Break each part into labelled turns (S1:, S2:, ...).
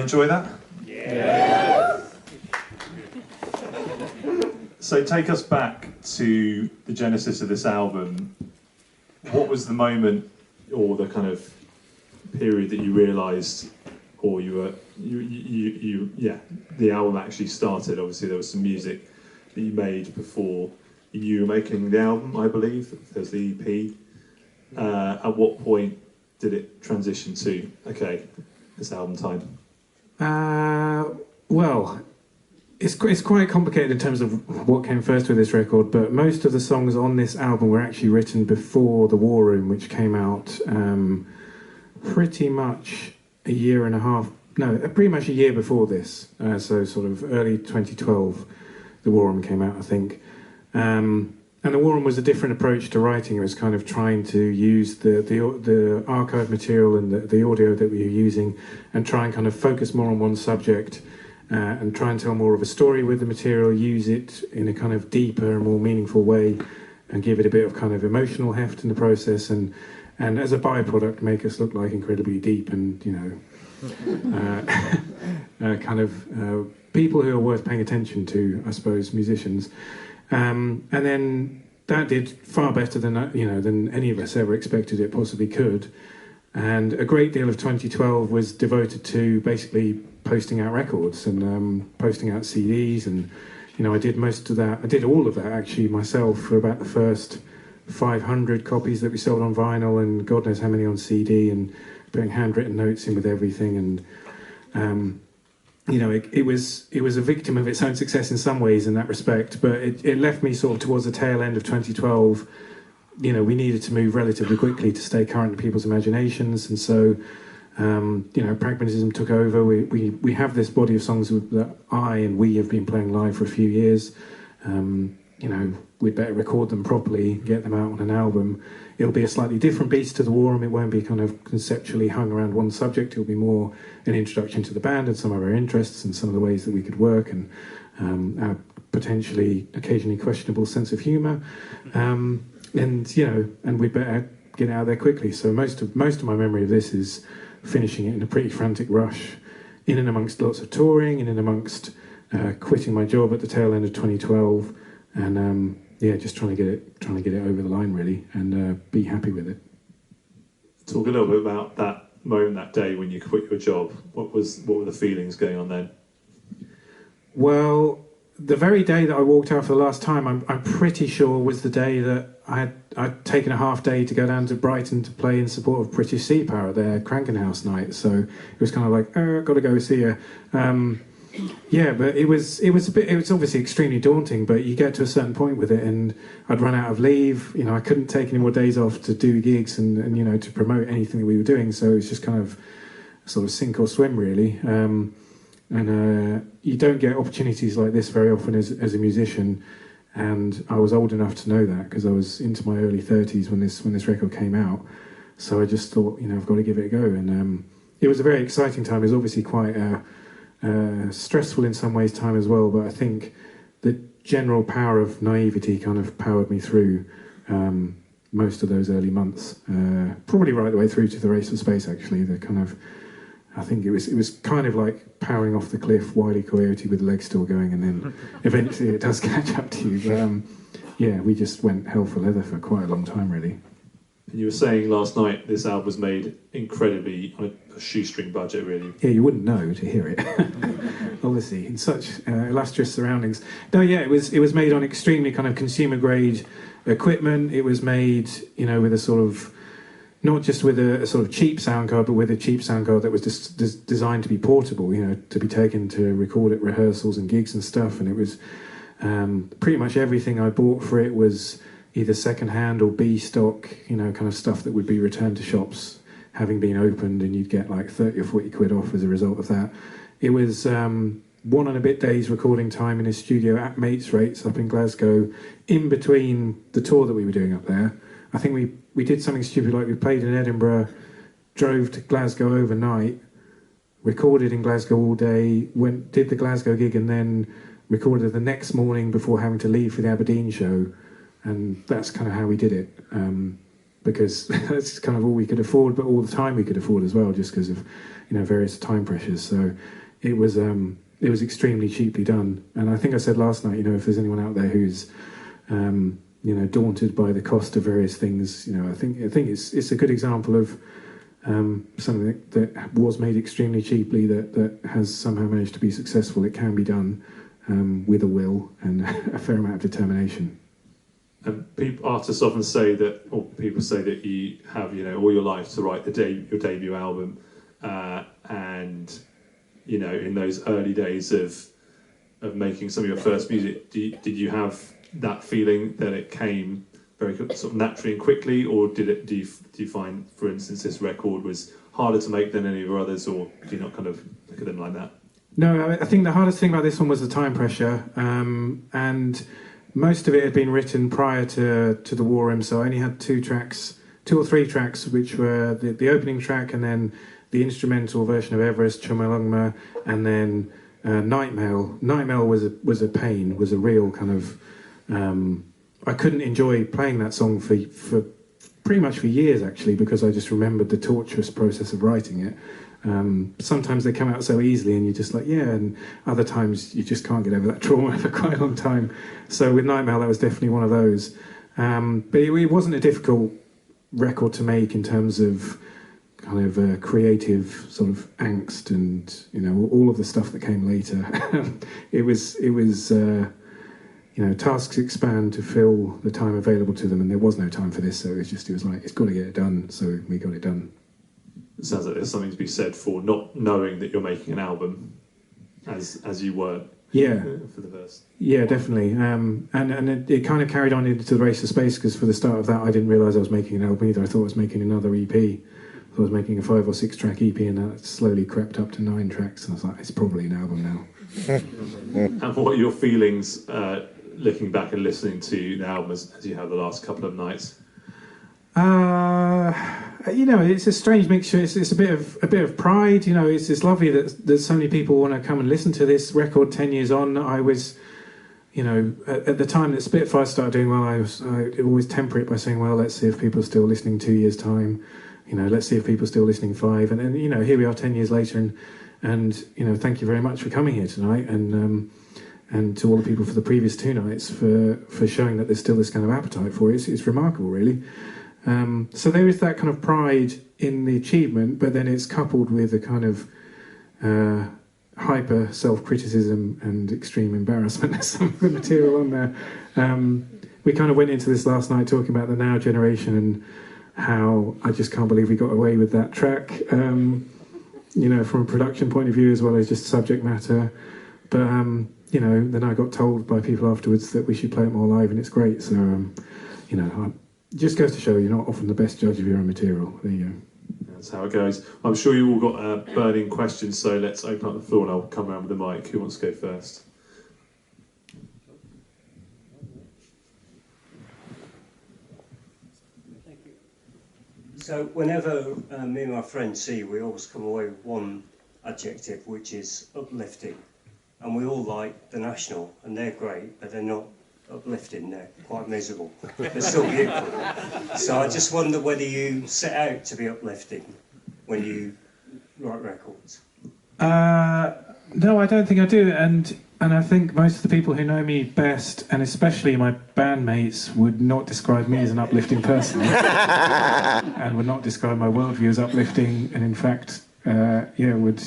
S1: enjoy that?
S2: Yeah.
S1: So take us back to the genesis of this album. What was the moment or the kind of period that you realised, or the album actually started? Obviously there was some music that you made before you were making the album, I believe. There's the EP. At what point did it transition to, okay, it's album time?
S3: Well, it's quite complicated in terms of what came first with this record, but most of the songs on this album were actually written before The War Room, which came out pretty much a year before this. So sort of early 2012, The War Room came out, I think. And The War Room was a different approach to writing. It was kind of trying to use the archive material and the audio that we were using and try and kind of focus more on one subject and try and tell more of a story with the material, use it in a kind of deeper and more meaningful way and give it a bit of kind of emotional heft in the process and as a byproduct make us look like incredibly deep and, kind of people who are worth paying attention to, I suppose, musicians. And then that did far better than any of us ever expected it possibly could. And a great deal of 2012 was devoted to basically posting out records and posting out CDs. And, I did most of that. I did all of that actually myself for about the first 500 copies that we sold on vinyl and God knows how many on CD and putting handwritten notes in with everything. And, it was a victim of its own success in some ways in that respect, but it left me sort of towards the tail end of 2012. We needed to move relatively quickly to stay current in people's imaginations, and so pragmatism took over. We have this body of songs that I and we have been playing live for a few years. We'd better record them properly, get them out on an album. It'll be a slightly different beast to The War Room. It won't be kind of conceptually hung around one subject. It'll be more an introduction to the band and some of our interests and some of the ways that we could work and our potentially occasionally questionable sense of humour. And we'd better get out there quickly. So most of my memory of this is finishing it in a pretty frantic rush, in and amongst lots of touring, in and amongst quitting my job at the tail end of 2012, and just trying to get it over the line really, and be happy with it.
S1: Talk a little bit about that moment, that day when you quit your job. What were the feelings going on then?
S3: Well, the very day that I walked out for the last time, I'm pretty sure was the day that I'd taken a half day to go down to Brighton to play in support of British Sea Power at their Cranken House night. So it was kind of like, got to go see her. But it was obviously extremely daunting, but you get to a certain point with it, and I'd run out of leave. I couldn't take any more days off to do gigs and to promote anything that we were doing. So it was just kind of sort of sink or swim really. And you don't get opportunities like this very often as a musician. And I was old enough to know that because I was into my early 30s when this record came out. So I just thought, I've got to give it a go. And it was a very exciting time. It was obviously quite stressful in some ways time as well. But I think the general power of naivety kind of powered me through most of those early months. Probably right the way through to the Race for Space, actually. I think it was kind of like powering off the cliff, Wile E. Coyote with the legs still going, and then eventually it does catch up to you. But we just went hell for leather for quite a long time, really.
S1: And you were saying last night this album was made incredibly on a shoestring budget, really.
S3: Yeah, you wouldn't know to hear it. Obviously, in such illustrious surroundings. No, yeah, it was made on extremely kind of consumer grade equipment. It was made, with a sort of not just with a sort of cheap sound card, but with a cheap sound card that was designed to be portable, to be taken to record at rehearsals and gigs and stuff. And it was pretty much everything I bought for it was either second-hand or B stock, kind of stuff that would be returned to shops having been opened, and you'd get like 30 or 40 quid off as a result of that. It was 1 and a bit days recording time in his studio at mates rates up in Glasgow, in between the tour that we were doing up there. I think we did something stupid, like we played in Edinburgh, drove to Glasgow overnight, recorded in Glasgow all day, did the Glasgow gig, and then recorded the next morning before having to leave for the Aberdeen show. And that's kind of how we did it, because that's kind of all we could afford, but all the time we could afford as well, just because of various time pressures. So it was extremely cheaply done. And I think I said last night, if there's anyone out there who's daunted by the cost of various things, I think it's a good example of something that was made extremely cheaply that has somehow managed to be successful. It can be done with a will and a fair amount of determination.
S1: And artists often say that, or people say that you have, all your life to write your debut album, and in those early days of making some of your first music, did you have that feeling that it came very sort of naturally and quickly, or do you find, for instance, this record was harder to make than any of your others, or do you not kind of look at them like that?
S3: No, I think the hardest thing about this one was the time pressure, and most of it had been written prior to the war, so I only had two or three tracks, which were the opening track, and then the instrumental version of Everest, Chummalungma, and then Night Mail. Night Mail was a pain, was a real kind of... I couldn't enjoy playing that song for pretty much for years, actually, because I just remembered the torturous process of writing it. Sometimes they come out so easily and you're just like, yeah, and other times you just can't get over that trauma for quite a long time. So with Night Mail, that was definitely one of those. But it wasn't a difficult record to make in terms of kind of creative sort of angst and, all of the stuff that came later. It was tasks expand to fill the time available to them, and there was no time for this, so it was like, it's got to get it done, so we got it done.
S1: It sounds like there's something to be said for not knowing that you're making an album as you were for the first. Yeah, definitely. And it kind of carried on into the Race to Space, because for the start of that I didn't realise I was making an album either. I thought I was making another EP. I thought I was making a 5 or 6 track EP, and that slowly crept up to 9 tracks, and I was like, it's probably an album now. And what are your feelings looking back and listening to the album as you have the last couple of nights?
S3: It's a strange mixture. It's a bit of pride. It's lovely that so many people want to come and listen to this record 10 years on. I was, at the time that Spitfire started doing well, I always temper it by saying, well, let's see if people are still listening 2 years' time. Let's see if people are still listening 5. And then, here we are 10 years later, and thank you very much for coming here tonight, and to all the people for the previous 2 nights for showing that there's still this kind of appetite for it. It's remarkable, really. So there is that kind of pride in the achievement, but then it's coupled with a kind of hyper self-criticism and extreme embarrassment of some of the material on there. We kind of went into this last night talking about the Now generation and how I just can't believe we got away with that track, from a production point of view as well as just subject matter. But, then I got told by people afterwards that we should play it more live, and it's great. So, it just goes to show you're not often the best judge of your own material. There you go.
S1: That's how it goes. I'm sure you all got burning questions, so let's open up the floor and I'll come around with the mic. Who wants to go first?
S2: Thank you. So whenever me and my friends see you, we always come away with one adjective, which is uplifting. And we all like The National, and they're great, but they're not uplifting, they're quite miserable. They're still beautiful. So I just wonder whether you set out to be uplifting when you write records.
S3: No, I don't think I do, and I think most of the people who know me best, and especially my bandmates, would not describe me as an uplifting person, and would not describe my worldview as uplifting, and in fact, would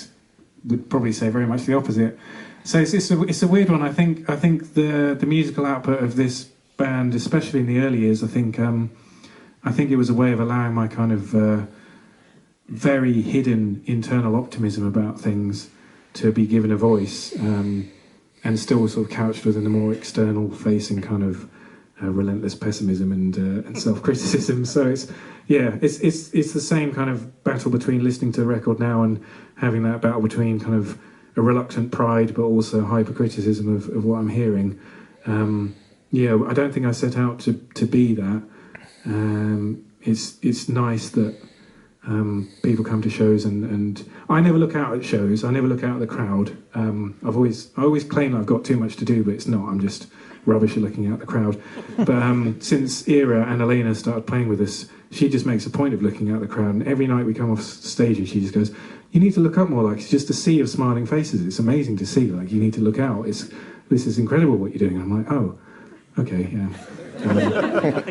S3: probably say very much the opposite. So it's a weird one. I think the musical output of this band, especially in the early years, I think it was a way of allowing my kind of very hidden internal optimism about things to be given a voice, and still sort of couched within the more external facing kind of relentless pessimism and self-criticism. So it's the same kind of battle between listening to the record now and having that battle between kind of a reluctant pride, but also hypercriticism of what I'm hearing. I don't think I set out to be that. It's nice that people come to shows, and I never look out at shows. I never look out at the crowd. I always claim that I've got too much to do, but it's not. I'm just rubbish at looking out the crowd. But since Ira and Elena started playing with us, she just makes a point of looking out the crowd, and every night we come off stage and she just goes, you need to look up more. Like, it's just a sea of smiling faces. It's amazing to see. Like, you need to look out. This is incredible what you're doing. I'm like, oh, okay, yeah.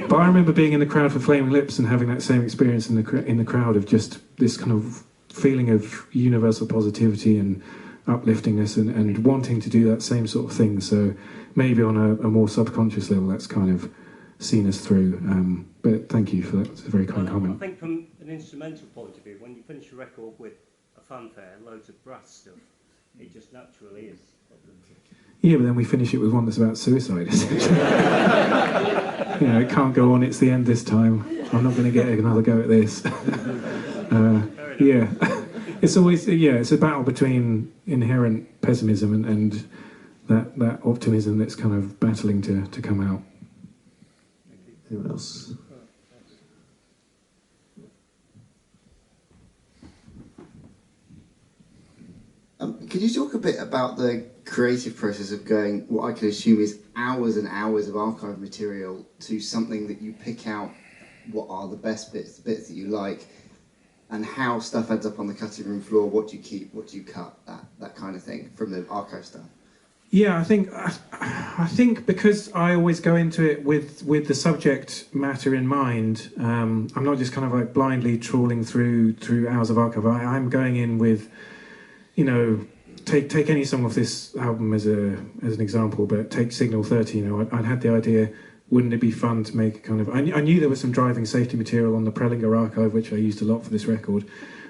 S3: But I remember being in the crowd for Flaming Lips and having that same experience in the crowd of just this kind of feeling of universal positivity and upliftingness and wanting to do that same sort of thing. So maybe on a more subconscious level, that's kind of seen us through. But thank you for that. It's a very kind comment.
S2: I think from an instrumental point of view, when you finish a record with a fanfare, loads of brass stuff, it just naturally is.
S3: Yeah, but then we finish it with one that's about suicide, essentially. You know, it can't go on, it's the end this time. I'm not going to get another go at this. Yeah. It's always, it's a battle between inherent pessimism and that optimism that's kind of battling to come out.
S1: Anyone else?
S4: Could you talk a bit about the creative process of going, what I can assume is hours and hours of archive material, to something that you pick out what are the best bits, the bits that you like, and how stuff ends up on the cutting room floor, what do you keep, what do you cut, that kind of thing, from the archive stuff?
S3: Yeah, I think because I always go into it with the subject matter in mind, I'm not just kind of like blindly trawling through hours of archive. I'm going in with, you know, take any song off this album as an example, but take Signal 30. You know, I'd had the idea, wouldn't it be fun to make a kind of... I knew there was some driving safety material on the Prelinger archive, which I used a lot for this record.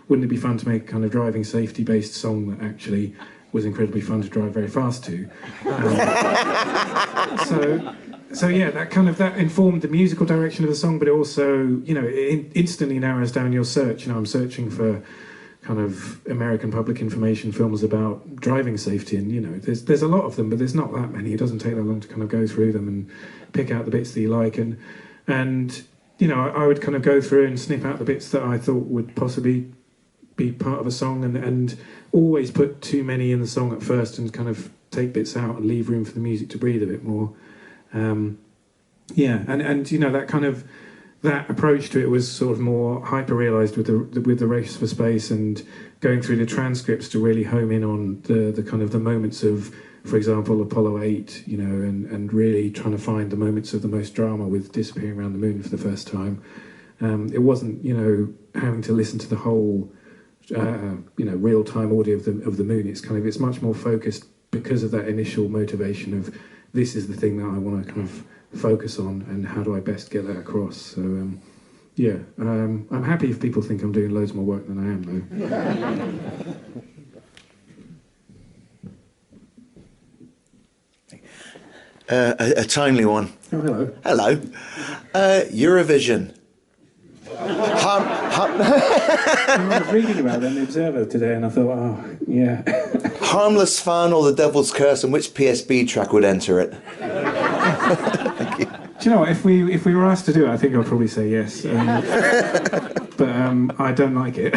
S3: Wouldn't it be fun to make a kind of driving safety-based song that actually was incredibly fun to drive very fast to? So yeah, that informed the musical direction of the song, but it also, you know, it instantly narrows down your search. You know, I'm searching for kind of American public information films about driving safety, and you know, there's a lot of them, but there's not that many. It doesn't take that long to kind of go through them and pick out the bits that you like, and you know, I would kind of go through and snip out the bits that I thought would possibly be part of a song, and always put too many in the song at first and kind of take bits out and leave room for the music to breathe a bit more. And you know, that kind of that approach to it was sort of more hyper-realised with the Race for Space, and going through the transcripts to really home in on the kind of the moments of, for example, Apollo 8, you know, and really trying to find the moments of the most drama with disappearing around the moon for the first time. It wasn't, you know, having to listen to the whole, you know, real-time audio of the moon. It's much more focused because of that initial motivation of, this is the thing that I want to kind of focus on, and how do I best get that across. So I'm happy if people think I'm doing loads more work than I am,
S5: though. A timely one.
S3: Oh, hello.
S5: Hello. Eurovision.
S3: I was reading about it in the Observer today, and I thought, oh, yeah.
S5: Harmless Fan or The Devil's Curse, and which PSB track would enter it? Thank you.
S3: Do you know what, if we were asked to do it, I think I'd probably say yes. But I don't like it.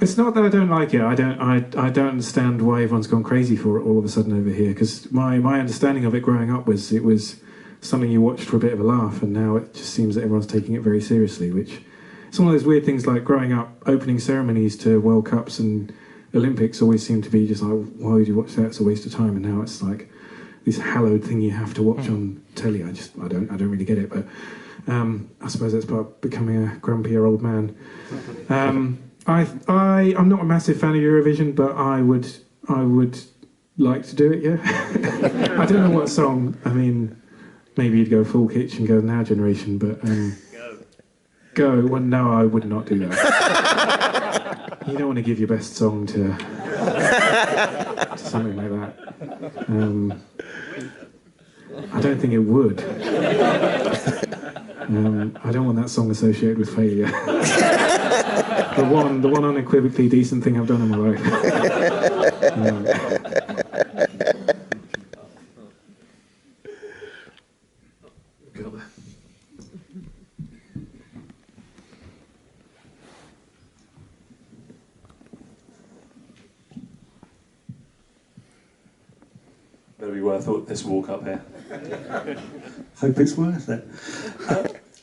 S3: It's not that I don't like it. I don't understand why everyone's gone crazy for it all of a sudden over here. Because my understanding of it growing up was it was something you watched for a bit of a laugh, and now it just seems that everyone's taking it very seriously. Which it's one of those weird things, like growing up, opening ceremonies to World Cups and Olympics always seem to be just like, why would you watch that? It's a waste of time. And now it's like this hallowed thing you have to watch on telly. I don't really get it, but I suppose that's part of becoming a grumpier old man. I'm not a massive fan of Eurovision, but I would like to do it. Yeah. I don't know what song. I mean, maybe you'd go full kitsch and go Now Generation, but go. Well, no, I would not do that. You don't want to give your best song to something like that. I don't think it would. I don't want that song associated with failure. the one unequivocally decent thing I've done in my life.
S1: Better be worth this walk up here.
S6: Hope it's worth it.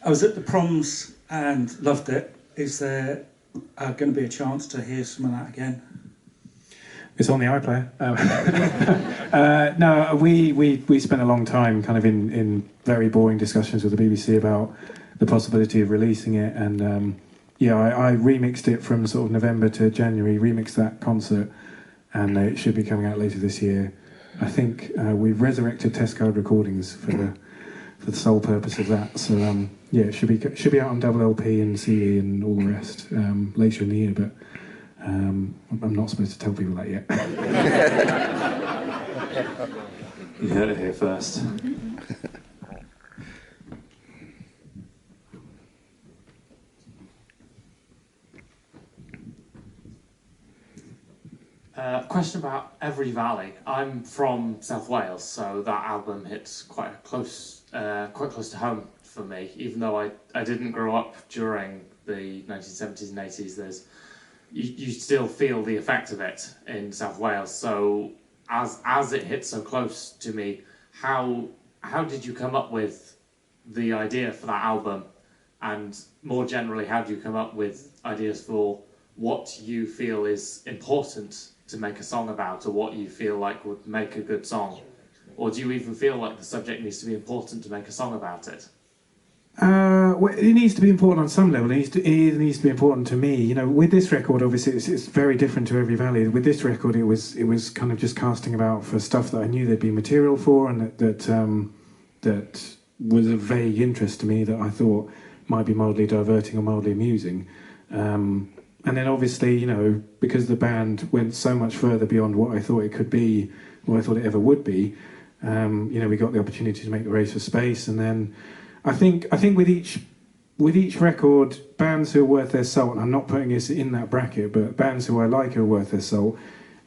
S6: I was at the proms and loved it. Is there going to be a chance to hear some of that again?
S3: It's on the iPlayer. No, we spent a long time kind of in very boring discussions with the BBC about the possibility of releasing it, and yeah, I remixed it from sort of November to January, remixed that concert, and it should be coming out later this year. I think we've resurrected test code recordings for the sole purpose of that. So yeah, it should be out on double LP and CD and all the rest later in the year, but I'm not supposed to tell people that yet.
S1: You heard it here first.
S7: Question about Every Valley. I'm from South Wales, so that album hits quite close to home for me. Even though I didn't grow up during the 1970s and 80s, you still feel the effect of it in South Wales. So as it hits so close to me, how did you come up with the idea for that album? And more generally, how do you come up with ideas for what you feel is important to make a song about, or what you feel like would make a good song? Or do you even feel like the subject needs to be important to make a song about it?
S3: Well, it needs to be important on some level. It needs to be important to me. You know, with this record, obviously, it's very different to Every Valley. With this record, it was kind of just casting about for stuff that I knew there'd be material for, and that was of vague interest to me, that I thought might be mildly diverting or mildly amusing. And then obviously, you know, because the band went so much further beyond what I thought it could be, what I thought it ever would be, you know, we got the opportunity to make the Race for Space, and then I think with each record, bands who are worth their salt, and I'm not putting this in that bracket, but bands who I like who are worth their salt,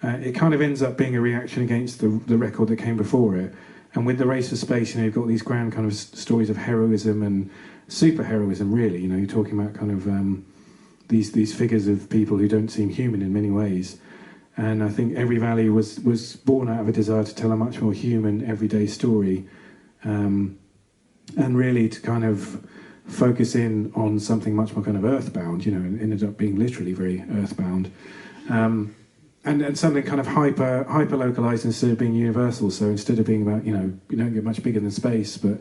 S3: it kind of ends up being a reaction against the record that came before it. And with the Race for Space, you know, you've got these grand kind of stories of heroism and super heroism, really. You know, you're talking about kind of these figures of people who don't seem human in many ways. And I think Every Valley was born out of a desire to tell a much more human, everyday story, and really to kind of focus in on something much more kind of earthbound, you know, and ended up being literally very earthbound. And something kind of hyper localized instead of being universal. So instead of being about, you know, you don't get much bigger than space, but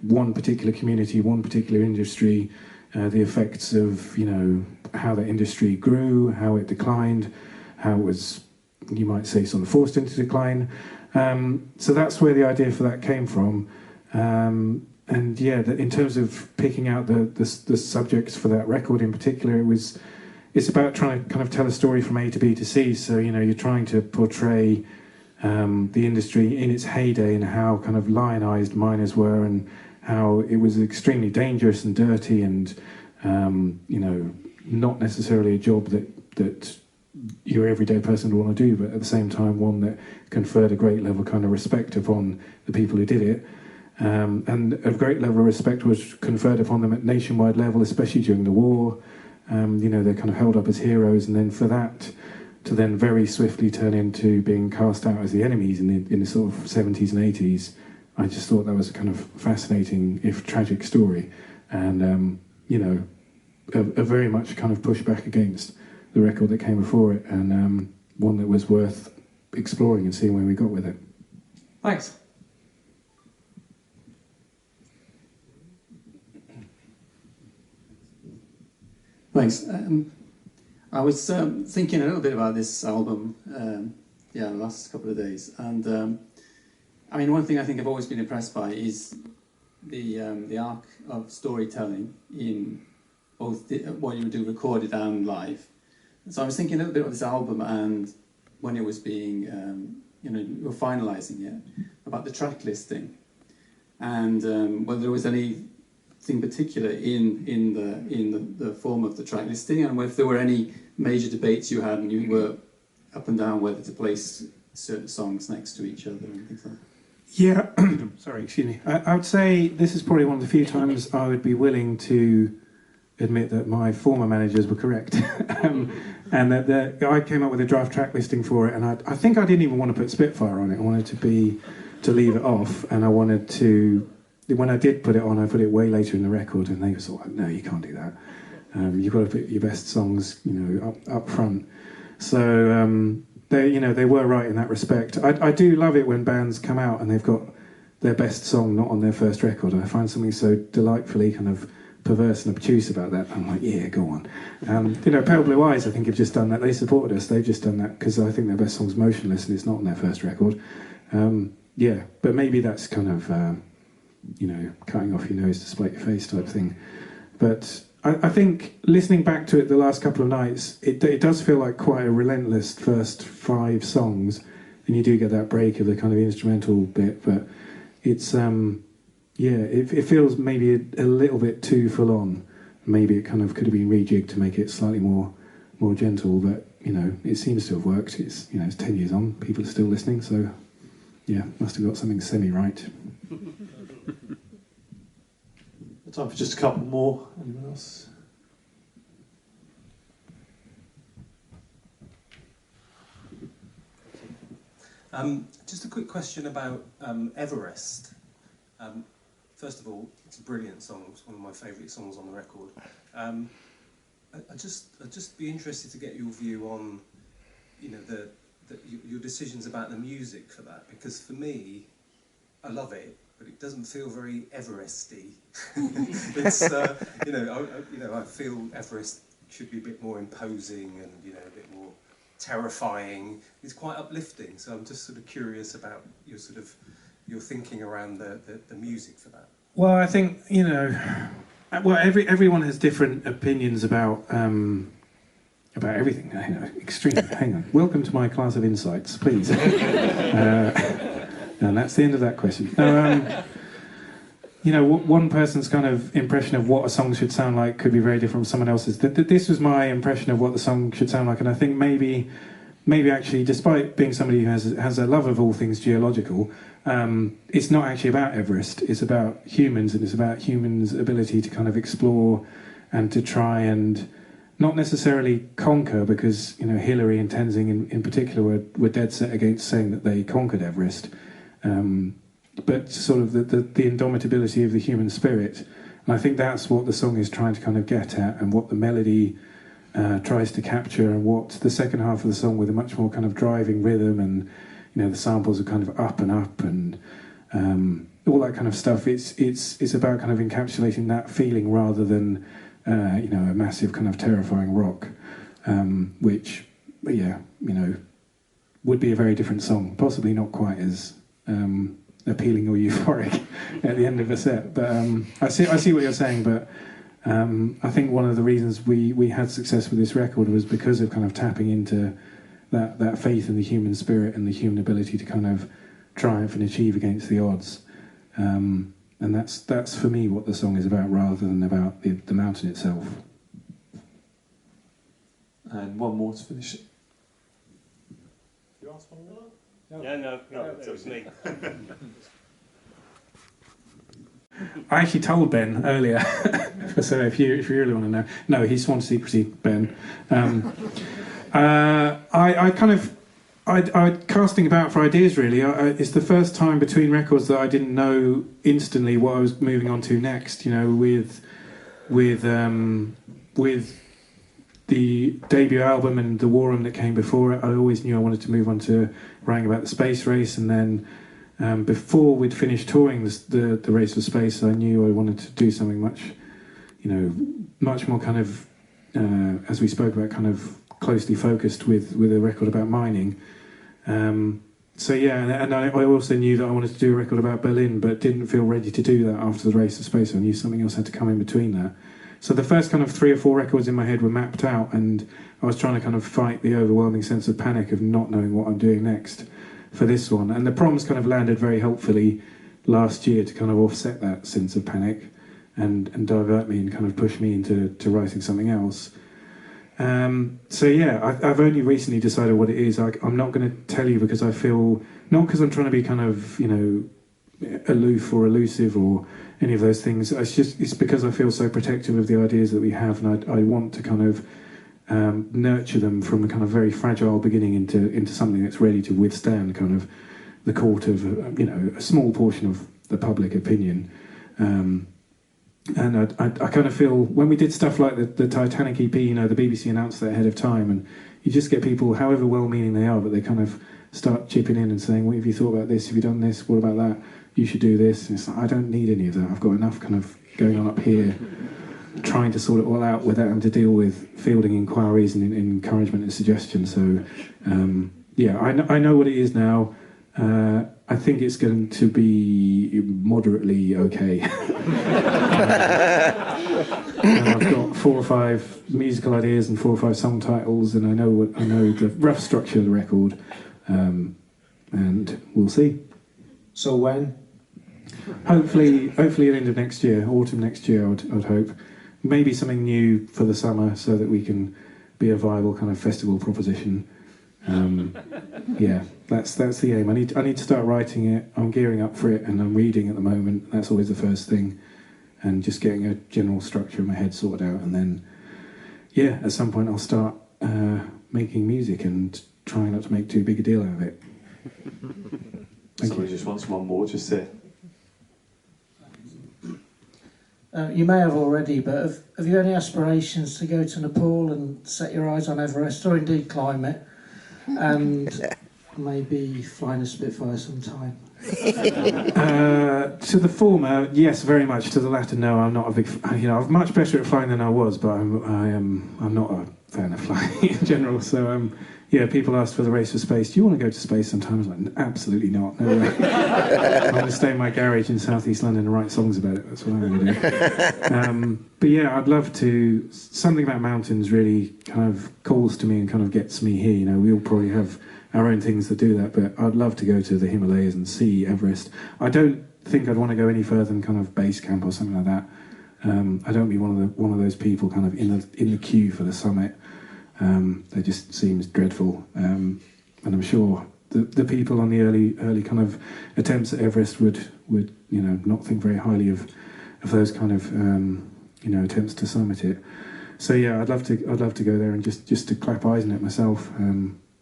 S3: one particular community, one particular industry, the effects of, you know, how that industry grew, how it declined, how it was, you might say, sort of forced into decline. So that's where the idea for that came from. And yeah, in terms of picking out the subjects for that record in particular, it's about trying to kind of tell a story from A to B to C. So, you know, you're trying to portray the industry in its heyday and how kind of lionized miners were, and how it was extremely dangerous and dirty, and you know, not necessarily a job that your everyday person would want to do, but at the same time one that conferred a great level of kind of respect upon the people who did it. And a great level of respect was conferred upon them at nationwide level, especially during the war. You know, they're kind of held up as heroes, and then for that to then very swiftly turn into being cast out as the enemies in the sort of 70s and 80s, I just thought that was a kind of fascinating, if tragic, story, and you know, a very much kind of pushback against the record that came before it, and one that was worth exploring and seeing where we got with it.
S7: Thanks.
S8: Thanks. I was thinking a little bit about this album, the last couple of days, and I mean, one thing I think I've always been impressed by is the arc of storytelling in both what you do recorded and live. So I was thinking a little bit about this album, and when it was being, you know, you were finalising it, about the track listing, and whether there was anything particular in the form of the track listing, and if there were any major debates you had and you were up and down whether to place certain songs next to each other and things like that.
S3: Yeah, sorry, excuse me. I would say this is probably one of the few times I would be willing to admit that my former managers were correct. And that I came up with a draft track listing for it, and I think I didn't even want to put Spitfire on it. I wanted to leave it off, and I wanted to, when I did put it on, I put it way later in the record, and they were sort of like, no, you can't do that. You've got to put your best songs, up front. So they were right in that respect. I do love it when bands come out and they've got their best song not on their first record. I find something so delightfully kind of perverse and obtuse about that. I'm like, yeah, go on. Pale Blue Eyes, I think, have just done that. They supported us. They've just done that because I think their best song's Motionless and it's not on their first record. But maybe that's kind of, cutting off your nose to spite your face type thing. But I think listening back to it the last couple of nights, it does feel like quite a relentless first 5 songs. And you do get that break of the kind of instrumental bit, but it's, it feels maybe a little bit too full on. Maybe it kind of could have been rejigged to make it slightly more gentle, but, it seems to have worked. It's 10 years on, people are still listening, so, yeah, must have got something semi-right.
S1: Time for just a couple more. Anyone else?
S9: Just a quick question about Everest. First of all, it's a brilliant song. It's one of my favourite songs on the record. I'd just be interested to get your view on, your decisions about the music for that, because for me, I love it, but it doesn't feel very Everesty. It's I feel Everest should be a bit more imposing and a bit more terrifying. It's quite uplifting. So I'm just sort of curious about your thinking around the music for that.
S3: Well, I think everyone has different opinions about everything. Extreme. Hang on. Welcome to my class of insights, please. And that's the end of that question. One person's kind of impression of what a song should sound like could be very different from someone else's. This was my impression of what the song should sound like, and I think maybe actually, despite being somebody who has a love of all things geological, it's not actually about Everest. It's about humans, and it's about humans' ability to kind of explore and to try and not necessarily conquer, because Hillary and Tenzing in particular were dead set against saying that they conquered Everest. But sort of the indomitability of the human spirit. And I think that's what the song is trying to kind of get at, and what the melody tries to capture, and what the second half of the song, with a much more kind of driving rhythm, and the samples are kind of up and up, and all that kind of stuff. It's about kind of encapsulating that feeling rather than a massive kind of terrifying rock, which would be a very different song, possibly not quite as appealing or euphoric at the end of a set. But I see what you're saying, but I think one of the reasons we had success with this record was because of kind of tapping into that faith in the human spirit and the human ability to kind of triumph and achieve against the odds. And that's for me what the song is about, rather than about the mountain itself.
S1: And one more to finish it. You asked one more?
S2: No, it was me.
S3: I actually told Ben earlier, so if you really want to know. No, he's sworn to secrecy, Ben. I casting about for ideas, really. It's the first time between records that I didn't know instantly what I was moving on to next. With the debut album and the War Room that came before it, I always knew I wanted to move on to writing about the space race, and then before we'd finished touring the Race for Space, I knew I wanted to do something much more kind of, as we spoke about, kind of closely focused with a record about mining. So yeah, and I also knew that I wanted to do a record about Berlin, but didn't feel ready to do that after the Race for Space. I knew something else had to come in between that. So the first kind of 3 or 4 records in my head were mapped out, and I was trying to kind of fight the overwhelming sense of panic of not knowing what I'm doing next for this one. And the Proms kind of landed very helpfully last year to kind of offset that sense of panic and divert me and kind of push me into writing something else. So yeah, I've only recently decided what it is. I'm not going to tell you because I feel, not because I'm trying to be kind of, aloof or elusive or any of those things. It's because I feel so protective of the ideas that we have, and I want to kind of nurture them from a kind of very fragile beginning into something that's ready to withstand kind of the court of a small portion of the public opinion. And I kind of feel when we did stuff like the Titanic EP, you know, the BBC announced that ahead of time, and you just get people, however well-meaning they are, but they kind of start chipping in and saying, what have you thought about this? Have you done this? What about that? You should do this. And it's like, I don't need any of that. I've got enough kind of going on up here, trying to sort it all out without having to deal with fielding inquiries and encouragement and suggestion. So, yeah, I know what it is now. I think it's going to be moderately okay. And I've got 4 or 5 musical ideas and 4 or 5 song titles, and I know the rough structure of the record, and we'll see.
S10: So when?
S3: Hopefully at the end of next year, autumn next year, I'd hope. Maybe something new for the summer so that we can be a viable kind of festival proposition. Yeah, that's the aim. I need to start writing it. I'm gearing up for it, and I'm reading at the moment. That's always the first thing, and just getting a general structure in my head sorted out, and then, yeah, at some point I'll start making music and trying not to make too big a deal out of it.
S1: Somebody just wants one more, just here.
S10: You may have already, but have you any aspirations to go to Nepal and set your eyes on Everest, or indeed climb it, and maybe flying a Spitfire sometime?
S3: To the former, yes, very much. To the latter, no. I'm not a big. I'm much better at flying than I was, but I'm not a fan of flying in general. So yeah, people ask for the Race for Space. Do you want to go to space sometime? I was like, absolutely not. No way. I'm going to stay in my garage in southeast London and write songs about it. That's what I'm going to do. But yeah, I'd love to. Something about mountains really kind of calls to me and kind of gets me here. You know, we all probably have our own things that do that, but I'd love to go to the Himalayas and see Everest. I don't think I'd want to go any further than kind of base camp or something like that. I don't be one of those people kind of in the queue for the summit. That just seems dreadful, and I'm sure the people on the early kind of attempts at Everest would not think very highly of those kind of attempts to summit it. So yeah, I'd love to go there and just to clap eyes on it myself.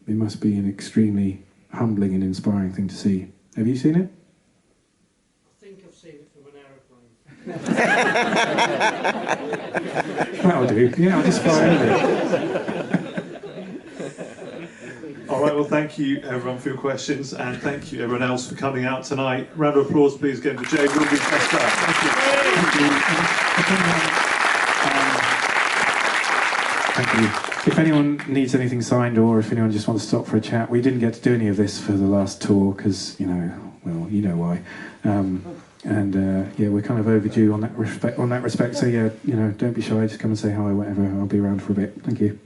S3: It must be an extremely humbling and inspiring thing to see. Have you seen it?
S10: I think I've seen it from an aeroplane.
S3: That'll do. Yeah, I'll just fly over it.
S1: All right, well, thank you, everyone, for your questions, and thank you, everyone else, for coming out tonight. Round of applause, please, again, for Jay Willgoose. Thank you.
S3: Thank you. If anyone needs anything signed, or if anyone just wants to stop for a chat, we didn't get to do any of this for the last tour because, you know why. Yeah, we're kind of overdue on that respect. So yeah, don't be shy. Just come and say hi, whatever. I'll be around for a bit. Thank you.